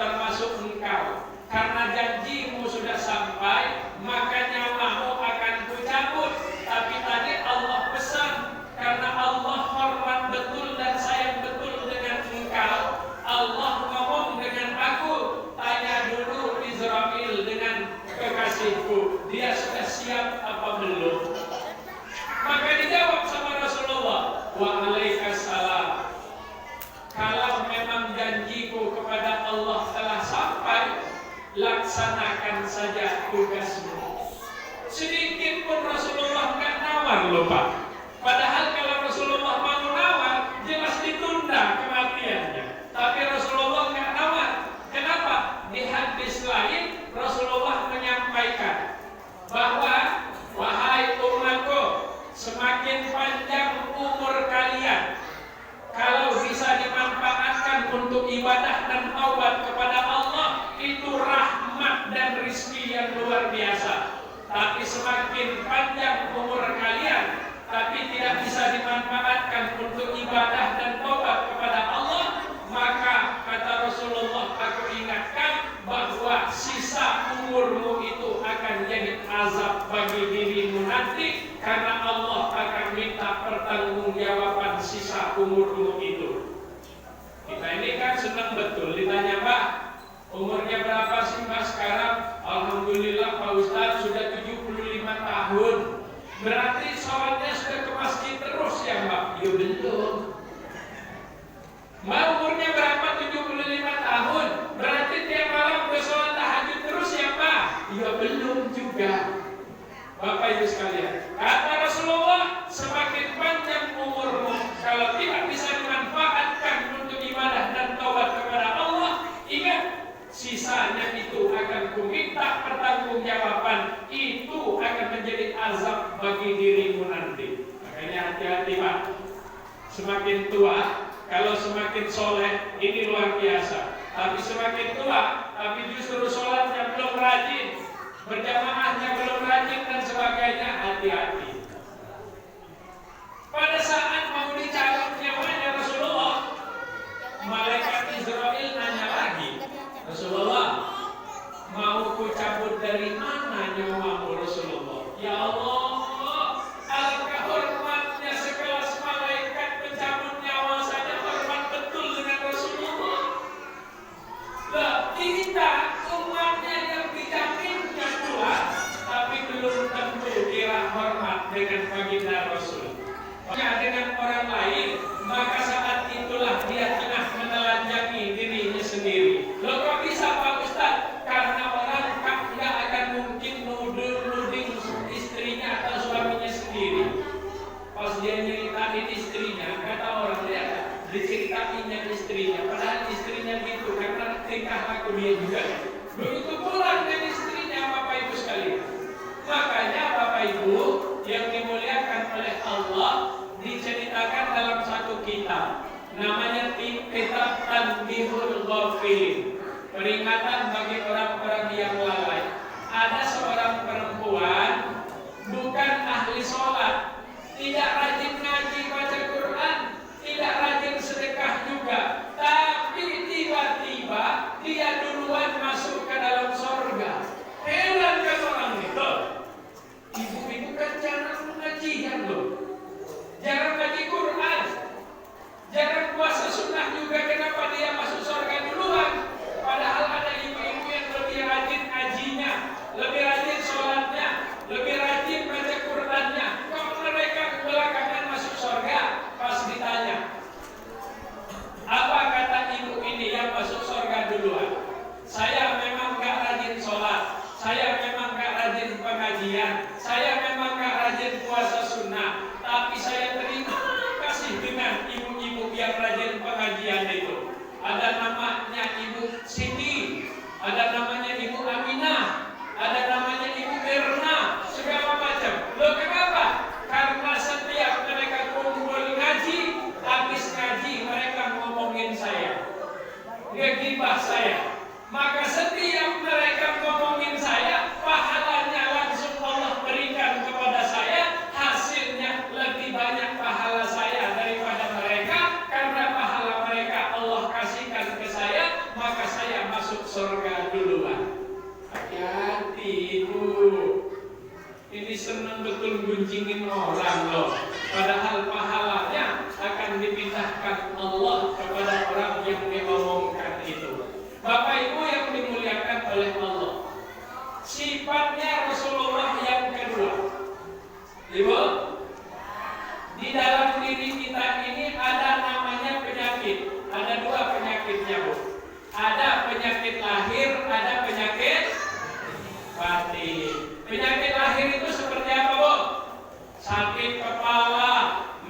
termasuk engkau. Karena janjimu sudah sampai, maka nyawamu akan kucabut. Tapi tadi Allah pesan, karena Allah hormat betul dan sayang betul dengan engkau, Allah ngomong dengan aku, tanya dulu Israil dengan kekasihku, dia sudah siap apa belum? Maka dijawab sama Rasulullah, "Waalaikumsalam. Kalau memang janjiku kepada Allah telah sampai, laksanakan saja tugasmu." Sedikit pun Rasulullah nggak nawar loh, Pak. Padahal kalau Rasulullah mau nawar, jelas ditunda kematiannya. Tapi Rasulullah nggak nawar. Kenapa? Di hadis lain Rasulullah menyampaikan bahwa, "Wahai umatku, semakin panjang umur kalian, kalau bisa dimanfaatkan untuk ibadah dan taubat kepada Allah, itu rahmat dan rizki yang luar biasa. Tapi semakin panjang umur kalian, tapi tidak bisa dimanfaatkan untuk ibadah dan taubat kepada Allah, maka kata Rasulullah, aku ingatkan bahwa sisa umurmu itu akan jadi azab bagi dirimu nanti, karena Allah akan minta pertanggungjawaban sisa umurmu itu." Kita ini kan senang betul ditanya, "Mbak, umurnya berapa sih Mbak sekarang?" "Alhamdulillah Pak Ustadz sudah 75 tahun." "Berarti sholatnya sudah ke masjid terus ya Mbak?" "Ya belum." "Mbak, umurnya berapa?" 75 tahun. "Berarti tiap malam ke sholat tahajud terus ya Mbak?" "Ya belum juga." Bapak Ibu sekalian, kata Rasulullah, semakin Semakin tua, kalau semakin soleh, ini luar biasa. Tapi semakin tua, tapi justru sholatnya belum rajin, berjamaahnya belum rajin dan sebagainya, hati-hati. Pada saat mau dicabut nyawanya Rasulullah, malaikat Israel nanya lagi, Rasulullah, mau ku cabut dari mana nyawamu Rasulullah? Ya Allah, alangkah hormatnya sekelas malaikat pencabut nyawa saja hormat betul dengan Rasulullah. Lah, kita umatnya yang dijaminnya pula, tapi belum tentu kira hormat dengan baginda Rasul. Dengan orang lain, maka saat itulah dia tengah menelanjangi dirinya sendiri. Loh kok bisa Pak Ustadz? Karena orang nggak akan mungkin nuding istrinya atau suaminya sendiri. Pas dia nyeritain istrinya, kata orang dia diceritainnya istrinya, padahal istrinya gitu karena tingkah laku dia juga. Begitu pula dengan istrinya, Bapak Ibu sekalian. Makanya Bapak Ibu yang dimuliakan oleh Allah, diceritakan dalam satu kitab, namanya kitab Tanbihul Ghafilin, peringatan bagi orang-orang yang lalai. Ada seorang perempuan bukan ahli sholat, tidak rajin ngaji baca Quran, tidak rajin sedekah juga, tapi tiba-tiba dia duluan masuk ke dalam surga. Heran kan orang itu. Ibu-ibu kan jarang pengajian loh, jarang ngaji Quran, jarang puasa sunnah juga. Kenapa dia masuk surga duluan? Padahal ada ibu-ibu yang lebih rajin ngajinya, lebih rajin sholatnya, lebih rajin baca Qurannya. Kok mereka belakangan masuk surga? Pas ditanya, apa kata ibu ini yang masuk surga duluan? Saya memang gak rajin sholat, saya memang gak rajin pengajian, saya memang gak rajin puasa sunnah, tapi saya terima kasih dengan ibu-ibu yang rajin pengajian itu. Ada namanya Ibu Siti, ada namanya Ibu Aminah, ada namanya Ibu Erna, segala macam. Loh kenapa? Karena setiap mereka kumpul ngaji, habis ngaji mereka ngomongin saya, ngegibah saya. Maka setiap mereka ngomongin saya, pahalanya langsung Allah berikan kepada saya. Hasilnya lebih banyak pahala saya daripada mereka, karena pahala mereka Allah kasihkan ke saya, maka saya masuk surga duluan. Hati-hati Ibu, ini senang betul gunjingin orang loh, padahal pahalanya akan dipindahkan Allah kepada orang yang diomongkan itu. Bapak Ibu yang dimuliakan oleh Allah, sifatnya Rasulullah yang kedua, Ibu, di dalam diri kita ini ada namanya penyakit. Ada dua penyakitnya, Bu. Ada penyakit lahir, ada penyakit batin. Penyakit lahir itu seperti apa, Bu? Sakit kepala,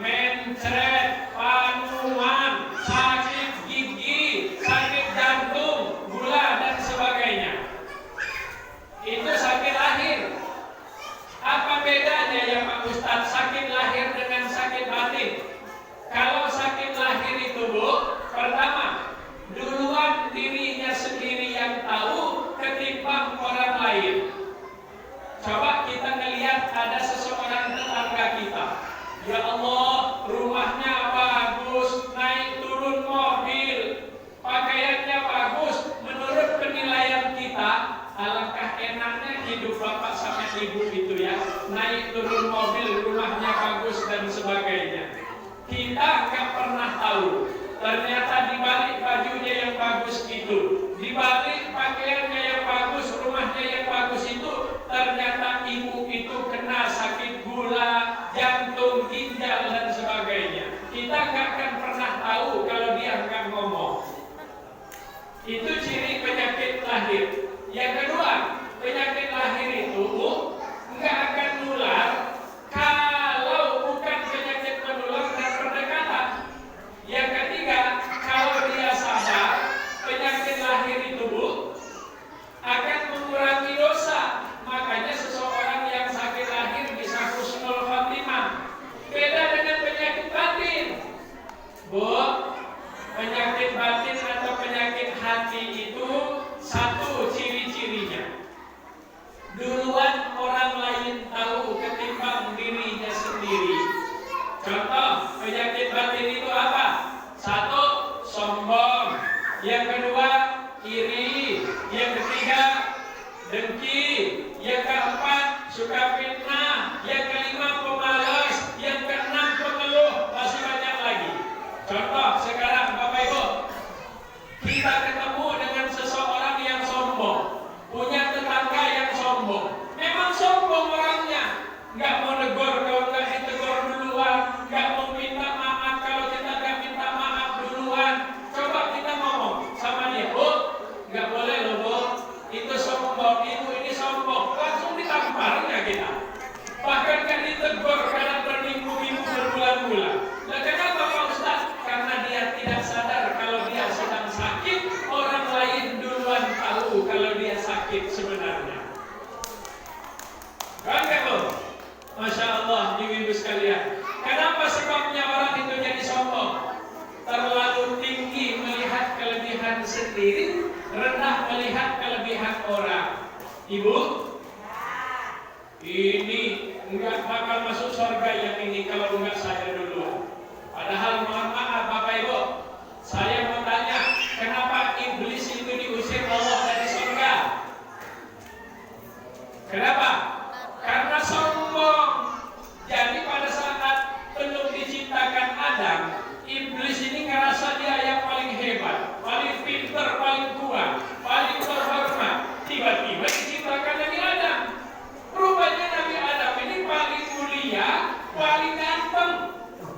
mencret, panuan, sakit gigi, sakit jantung, gula dan sebagainya. Itu sakit lahir. Apa bedanya ya Pak Ustadz sakit lahir dengan sakit batin? Kalau sakit lahir itu, Bu, pertama, duluan dirinya sendiri yang tahu ketimbang orang lain. Coba kita ngelihat ada seseorang tetangga kita, ya Allah, rumahnya bagus, naik turun mobil, pakaiannya bagus. Menurut penilaian kita, alangkah enaknya hidup bapak sama ibu itu ya, naik turun mobil, rumahnya bagus dan sebagainya. Kita nggak pernah tahu, ternyata di balik bajunya yang bagus itu, di balik pakaiannya yang bagus, rumahnya yang bagus itu, ternyata ibu itu kena sakit gula, jantung, ginjal dan sebagainya. Kita nggak akan pernah tahu kalau dia nggak ngomong. Itu ciri penyakit lahir. Yang kedua, penyakit lahir itu nggak akan nular kalau bukan penyakit menular dan berdekatan. Yang ketiga, kalau dia sadar penyakit lahir itu, Bu, suka fitnah, yang kelima pemalas, yang keenam pengeluh, masih banyak lagi. Contoh sekarang Bapak Ibu, kita ketemu dengan seseorang yang sombong, punya tetangga yang sombong. Memang sombong orangnya, nggak mau negor kalau nggak ditegur duluan, nggak mau minta maaf kalau kita nggak minta maaf duluan. Coba kita ngomong sama dia, Bu, nggak boleh loh Bu, itu sombong, ibu ini sombong, langsung ditamparnya kita. Bahkan nggak ditegur karena berminggu-minggu berbulan-bulan. Nah, kenapa Pak Ustaz? Karena dia tidak sadar kalau dia sedang sakit, orang lain duluan tahu kalau dia sakit sebenarnya. Kan Bu? Masya Allah, ibu-ibu sekalian. Kenapa sebabnya orang itu jadi sombong? Terlalu tinggi melihat kelebihan sendiri, rendah melihat kelebihan orang. Ibu, ini enggak bakal masuk surga yang ini kalau enggak saya duluan. Padahal mohon maaf Bapak Ibu, saya mau tanya, kenapa iblis itu diusir Allah dari surga? Kenapa? Karena sombong. Jadi pada saat belum diciptakan Adam, iblis ini ngerasa dia yang paling hebat, paling pintar, paling kuat, paling terhormat. Tiba-tiba diciptakan Nabi Adam. Rupanya Nabi Adam ini paling mulia, paling ganteng,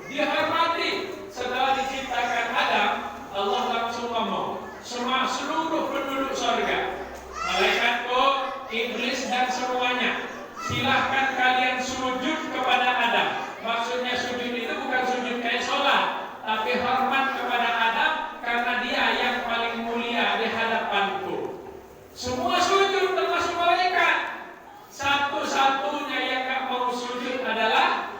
dihormati. Setelah diciptakan Adam, Allah langsung ngomong, seluruh penduduk surga, malaikatku, iblis dan semuanya, silahkan kalian sujud kepada Adam. Maksudnya sujud itu bukan sujud kayak sholat, tapi hormat kepada Adam karena dia yang paling mulia di hadapanku. Semua sujud termasuk malaikat. Satu-satunya yang gak mau sujud adalah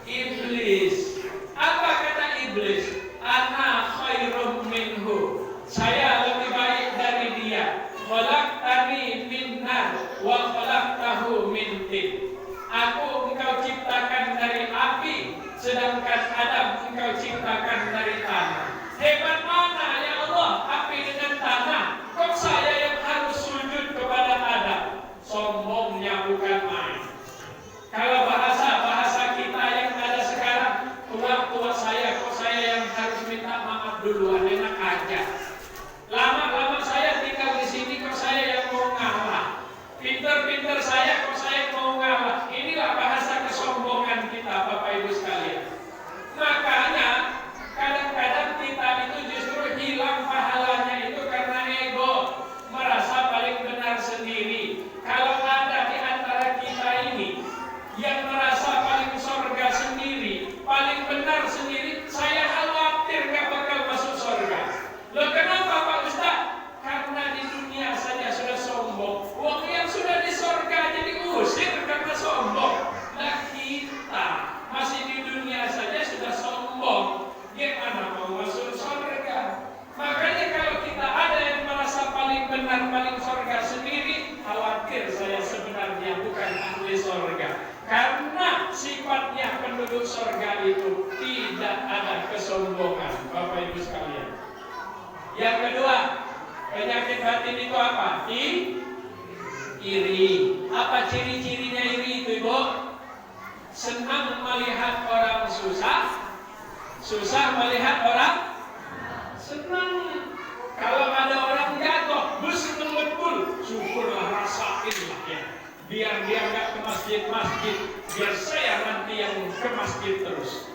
iblis. Apa kata iblis? Ana khairum minhu. Saya lebih baik dari dia. Khalaqtani min nar wa khalaqtahu min tin. Aku engkau ciptakan dari api, sedangkan Adam engkau ciptakan dari tanah. Hebat mana ya Allah, api dengan tanah? Kok saya yang harus sujud kepada Adam? Sombongnya bukan main. Kalau bahasa kita yang ada sekarang, tua saya, kok saya yang harus minta maaf duluan, enak aja. Lama-lama saya tinggal di sini, kok saya yang mau ngalah. Pinter-pinter saya, kok saya mau ngalah. Inilah bahasa kesombongan kita, Bapak Ibu sekalian. Makanya kadang-kadang kita itu justru hilang pahalanya itu karena ego, merasa paling benar sendiri. Kalau ada di antara kita ini yang merasa paling surga sendiri, paling benar sendiri, saya khawatir gak bakal masuk surga. Loh kenapa Pak Ustaz? Karena di dunia saja sudah sombong. Wong yang sudah di surga jadi usir karena sombong. Nah kita masih di dunia saja sudah sombong, gimana mau masuk surga? Makanya kalau kita ada yang merasa paling benar, paling surga sendiri, khawatir saya sebenarnya bukan ahli surga. Karena sifatnya penduduk surga itu tidak ada kesombongan, Bapak Ibu sekalian. Yang kedua, penyakit batin itu apa? Iri. Apa ciri-cirinya iri itu Ibu? Senang melihat orang susah, susah melihat orang senang. Kalau ada orang jatuh, senang betul, syukurlah, rasain lah ya. Biar dia nggak ke masjid-masjid, biar saya nanti yang ke masjid terus.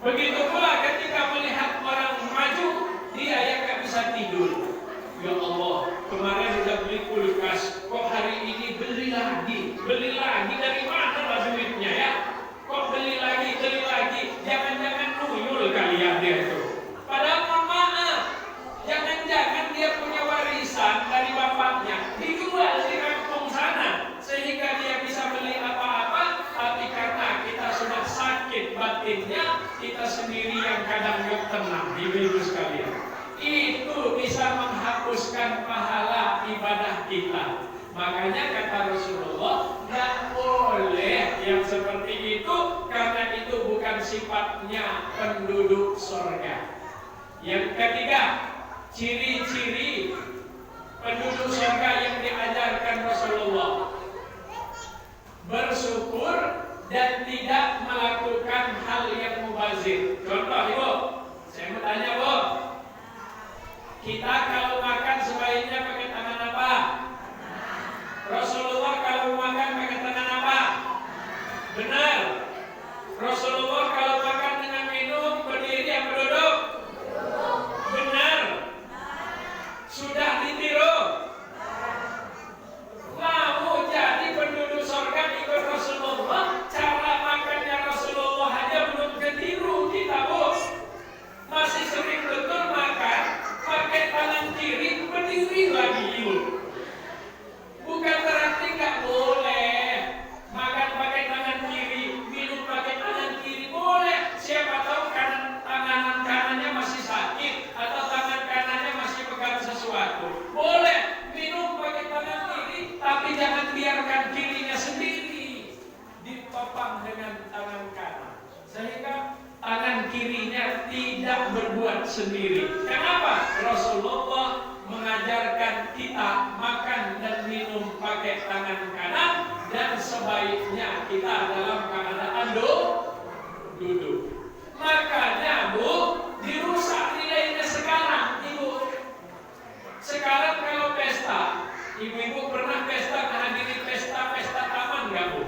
Begitu pula ketika melihat orang maju, dia yang nggak bisa tidur. Ya Allah, kemarin udah beli kulkas, kok hari ini beli lagi dari mana lah duitnya ya? Kok beli lagi, jangan-jangan nuyul kalian dia itu. Padahal mohon maaf, jangan-jangan dia punya warisan dari bapaknya, dijual di kampung sana, sehingga dia bisa beli apa-apa, tapi karena kita sudah sakit batinnya, kita sendiri yang kadang gak tenang, ibu-ibu sekalian. Itu bisa menghapuskan pahala ibadah kita. Makanya kata Rasulullah, nggak boleh yang seperti itu, karena itu bukan sifatnya penduduk surga. Yang ketiga, ciri-ciri penduduk surga yang diajarkan Rasulullah. dan tidak melakukan hal yang mubazir. Contoh Ibu, saya mau tanya Bu, kita kalau makan sebaiknya pakai tangan apa? Rasulullah kalau makan pakai tangan apa? Benar. Rasulullah kalau makan dengan minum berdiri atau duduk? Benar. Sudah ditiru? Mau jadi penduduk surga ikut Rasulullah, cara makannya Rasulullah aja belum ketiru kita Bu. Masih sering betul makan pakai tangan kiri berdiri lagi Ibu. Bukan berarti nggak boleh makan pakai tangan kiri, minum pakai tangan kiri, boleh. Siapa tahu tangan kanannya masih sakit atau tangan kanannya masih pegang sesuatu, boleh minum pakai tangan kiri, tapi jangan biarkan kirinya sendiri ditopang dengan tangan kanan, sehingga tangan kirinya tidak berbuat sendiri. Kenapa? Rasulullah mengajarkan kita makan dan minum pakai tangan kanan, dan sebaiknya kita dalam keadaan duduk. Makanya Bu, dirusak nilainya sekarang Ibu. Sekarang kalau pesta, ibu-ibu pernah pesta, menghadiri pesta taman nggak Bu?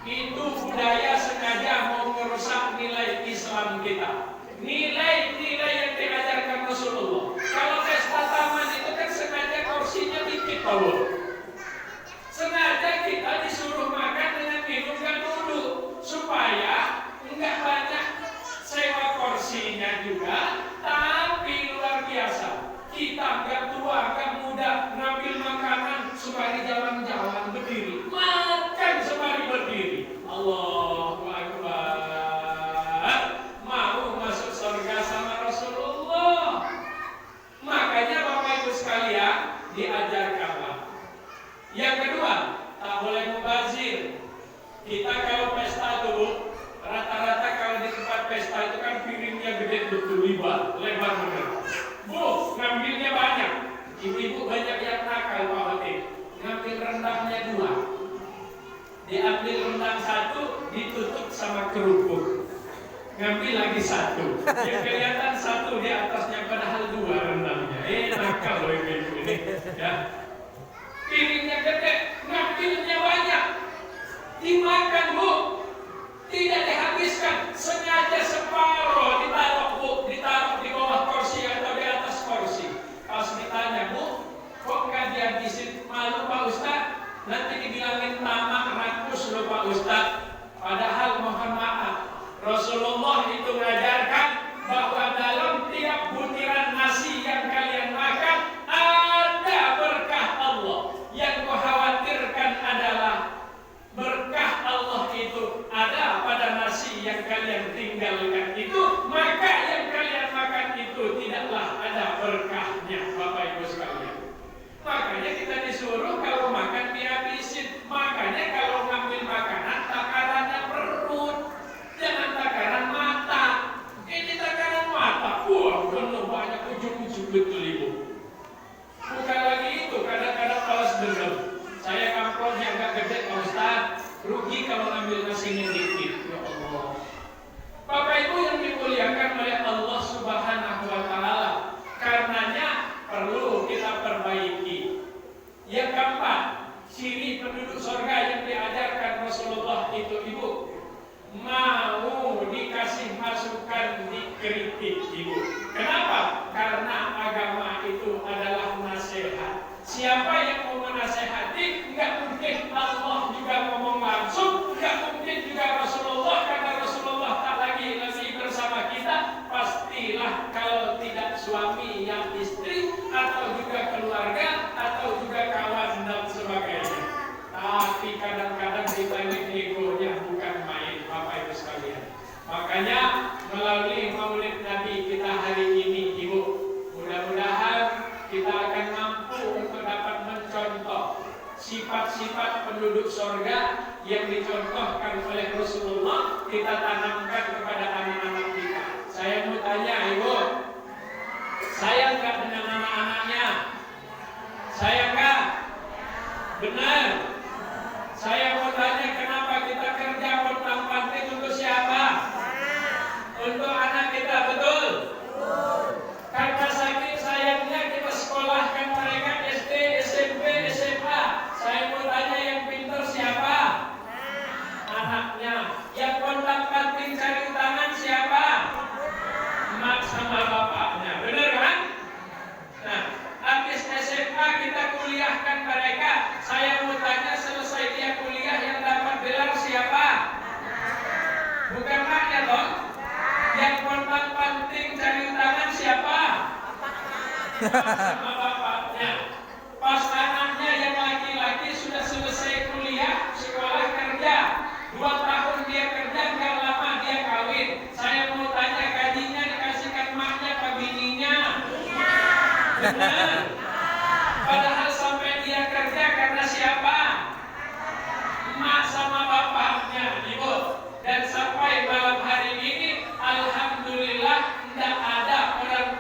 Itu budaya sengaja mau merusak nilai Islam kita. Nilai-nilai yang diajarkan Rasulullah. Kalau pesta taman itu kan sengaja kursinya dikit Bu. Sengaja kita disuruh makan dengan minum dan duduk, supaya enggak banyak sewa kursinya juga, tapi luar biasa. Kita enggak tua, enggak muda, ngambil makanan sembari jalan-jalan berdiri, makan sembari berdiri. Allahu Akbar. Mau masuk surga sama Rasulullah. Makanya Bapak Ibu sekalian, diajarkanlah. Yang kedua, tak boleh mubazir. Kita kalau pesta tuh, rata-rata kalau di tempat pesta itu kan piringnya gede betul, lebar bener. Bu, ngambilnya banyak. Ibu-ibu banyak yang nakal Pak Hotip. Ngambil rendangnya 2. Diambil rendang 1, ditutup sama kerupuk. Ngambil lagi 1. Yang kelihatan 1 di atasnya, padahal 2 rendangnya. Nakal loh ibu-ibu ini. Ya. Piringnya gede, ngambilnya banyak. Dimakan Bu, tidak dihabiskan, sengaja separuh ditaruh Bu, ditaruh di bawah kursi atau di atas kursi. Pas ditanya Bu, kok nggak dihabisin? Malu Pak Ustadz, nanti dibilangin tamak rakus loh Pak Ustadz. Padahal mohon maaf, Rasulullah itu mengajarkan bahwa dalam tiap butiran nasi yang kalian makan ada berkah Allah. Yang kau khawatirkan adalah berkah Allah itu ada pada nasi yang kalian tinggalkan itu, maka yang kalian makan itu tidaklah ada berkahnya Bapak Ibu sekalian. Makanya kita disuruh kalau makan dihabisin. Makanya kalau ngambil makanan takarannya perut, jangan takaran mata. Ini takaran mata, wah penuh banyak ujung-ujung betul Ibu. Bukan lagi itu, kadang-kadang balas dendam. Saya amplopnya agak gede Pak Ustadz, rugi kalau ngambil nasinya dikit. Ya Allah. Bapak Ibu yang dimuliakan oleh Allah Subhanahu wa Ta'ala, karenanya perlu kita perbaiki. Yang keempat, ciri penduduk surga yang diajarkan Rasulullah itu Ibu, mau dikasih masukan, dikritik Ibu. Kenapa? Karena agama itu adalah nasihat. Siapa yang mau menasehati, nggak mungkin Allah juga ngomong langsung, nggak mungkin juga Rasulullah, karena Rasulullah tak lagi bersama kita. Pastilah kalau tidak suami yang istri, atau juga keluarga, atau juga kawan dan sebagainya. Tapi kadang-kadang kita ini egonya bukan main Bapak Ibu sekalian. Makanya melalui Maulid Nabi kita hari ini Ibu, mudah-mudahan kita akan mampu untuk dapat mencontoh sifat-sifat penduduk surga yang dicontohkan oleh Rasulullah, kita tanamkan kepada anak-anak kita. Saya mau tanya Ibu, sayang nggak dengan anak-anaknya? Sayang nggak? Benar. Saya mau tanya, kenapa kita sama bapaknya. Pas anaknya yang laki-laki sudah selesai kuliah, sekolah, kerja, 2 tahun dia kerja, nggak lama dia kawin. Saya mau tanya, gajinya dikasihkan maknya apa bininya? Benar. Padahal sampai dia kerja karena siapa? Emak sama bapaknya, ibu. Dan sampai malam hari